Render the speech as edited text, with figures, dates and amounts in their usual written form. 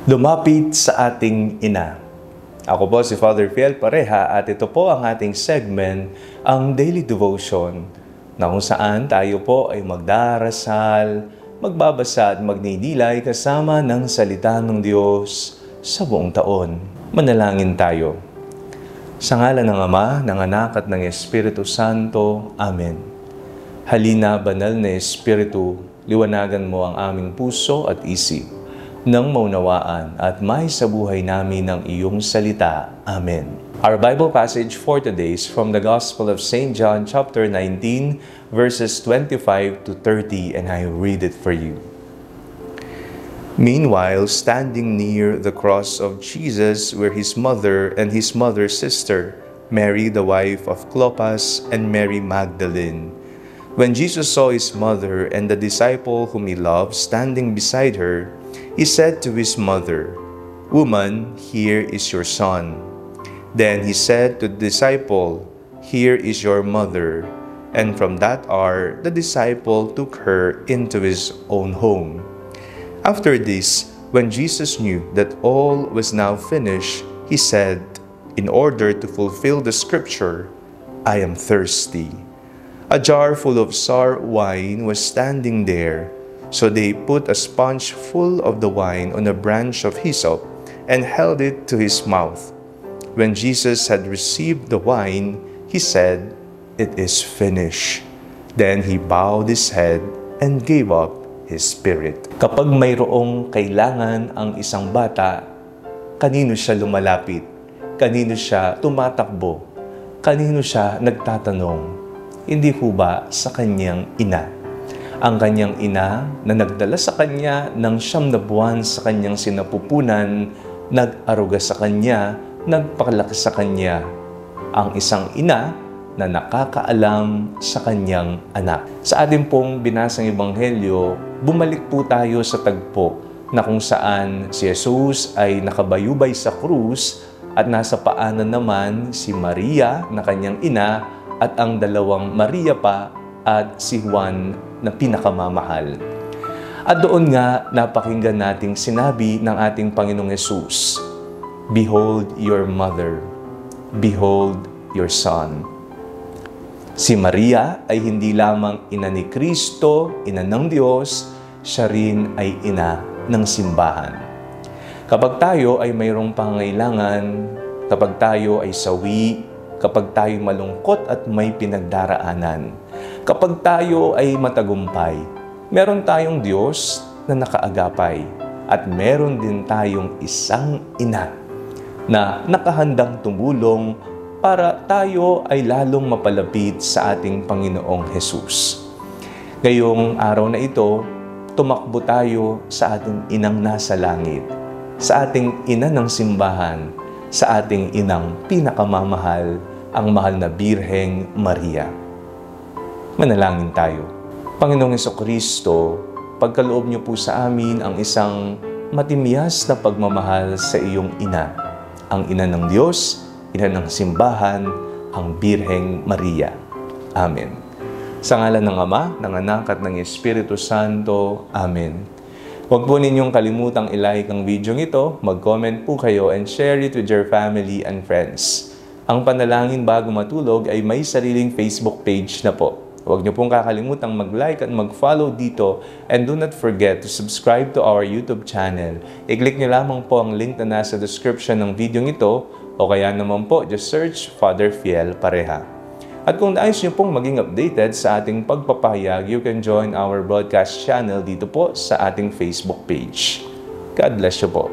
Lumapit sa ating ina. Ako po si Father Fiel Pareha at ito po ang ating segment, ang Daily Devotion, na kung saan tayo po ay magdarasal, magbabasa at magninilay kasama ng salita ng Diyos sa buong taon. Manalangin tayo. Sa ngalan ng Ama, ng Anak at ng Espiritu Santo. Amen. Halina, banal na Espiritu, liwanagan mo ang aming puso at isip, nang maunawaan at may sa buhay namin ng iyong salita. Amen. Our Bible passage for today is from the Gospel of St. John chapter 19, verses 25 to 30, and I read it for you. Meanwhile, standing near the cross of Jesus were his mother and his mother's sister, Mary the wife of Clopas and Mary Magdalene. When Jesus saw his mother and the disciple whom he loved standing beside her, he said to his mother, "Woman, here is your son." Then he said to the disciple, "Here is your mother." And from that hour, the disciple took her into his own home. After this, when Jesus knew that all was now finished, he said, in order to fulfill the scripture, "I am thirsty." A jar full of sour wine was standing there. So they put a sponge full of the wine on a branch of hyssop and held it to his mouth. When Jesus had received the wine, he said, "It is finished." Then he bowed his head and gave up his spirit. Kapag mayroong kailangan ang isang bata, kanino siya lumalapit? Kanino siya tumatakbo? Kanino siya nagtatanong? Hindi ho ba sa kanyang ina? Ang kanyang ina na nagdala sa kanya ng 9 na buwan sa kanyang sinapupunan, nag-aruga sa kanya, nagpakalaki sa kanya. Ang isang ina na nakakaalam sa kanyang anak. Sa ating pong binasang ebanghelyo, bumalik po tayo sa tagpo na kung saan si Jesus ay nakabayubay sa krus at nasa paanan naman si Maria na kanyang ina at ang dalawang Maria pa at si Juan na pinakamamahal. At doon nga napakinggan nating sinabi ng ating Panginoong Hesus, "Behold your mother, behold your son." Si Maria ay hindi lamang ina ni Kristo, ina ng Diyos, siya rin ay ina ng simbahan. Kapag tayo ay mayroong pangangailangan, kapag tayo ay sawi, kapag tayo malungkot at may pinagdaraanan, kapag tayo ay matagumpay, meron tayong Diyos na nakaagapay at meron din tayong isang ina na nakahandang tumulong para tayo ay lalong mapalapit sa ating Panginoong Hesus. Ngayong araw na ito, tumakbo tayo sa ating inang nasa langit, sa ating ina ng simbahan, sa ating inang pinakamamahal, ang mahal na Birheng Maria. Manalangin tayo. Panginoong Jesucristo, pagkaloob niyo po sa amin ang isang matimyas na pagmamahal sa iyong ina, ang ina ng Diyos, ina ng simbahan, ang Birheng Maria. Amen. Sa ngalan ng Ama, ng Anak at ng Espiritu Santo. Amen. Huwag po ninyong kalimutang i-like ang video ito, mag-comment po kayo and share it with your family and friends. Ang panalangin bago matulog ay may sariling Facebook page na po. Huwag niyo pong kakalimutang mag-like at mag-follow dito, and do not forget to subscribe to our YouTube channel. I-click niyo lamang po ang link na nasa description ng video ito, o kaya naman po, just search Father Fiel Pareha. At kung nais niyo pong maging updated sa ating pagpapahayag, you can join our broadcast channel dito po sa ating Facebook page. God bless you po.